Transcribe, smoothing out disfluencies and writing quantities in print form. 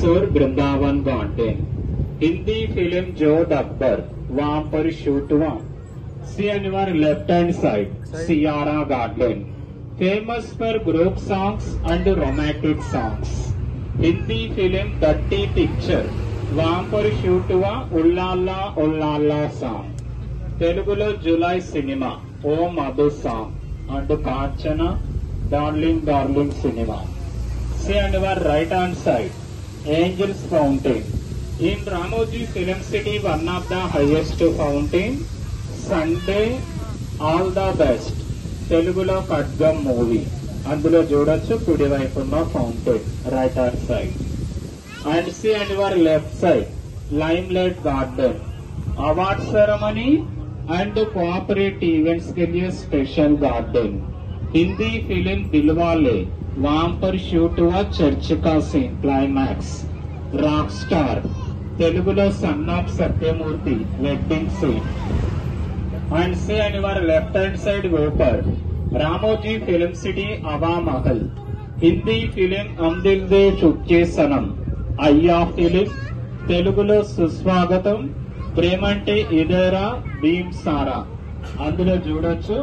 किशोर Vrindavan garden. Hindi film जोध अकबर, वहां पर shoot हुआ. See on your left hand side, Sierra Garden, famous for group songs and romantic songs. Hindi film dirty picture, वहां पर shoot हुआ उल्लाला उल्लाला सॉन्ग. तेलुगुलो जुलाई सिनेमा ओ Madhu song and Kanchana darling darling cinema. See on your right hand side, Angels Fountain. In Ramoji Film City, one of the highest fountain. Sunday, all the best. Telugulo Kadgam movie. అందులో చూడొచ్చు కుడి వైపున్న fountain right hand side. And see and your left side lime light garden. Award ceremony and corporate events के लिए special garden. Hindi film Dilwale, वहां पर shoot हुआ church का सीन क्लाइमैक्स. रॉक स्टार, तेलुगुलो son of Satyamurthy wedding scene. And see and your left hand side ऊपर Ramoji film city हवा महल. Hindi film हम दिल दे चुके सनम अय्या फिल्म. तेलुगुलो सुस्वागतम, ప్రేమంటే ఇదేరా భీమ్ సారా అందులో చూడొచ్చు.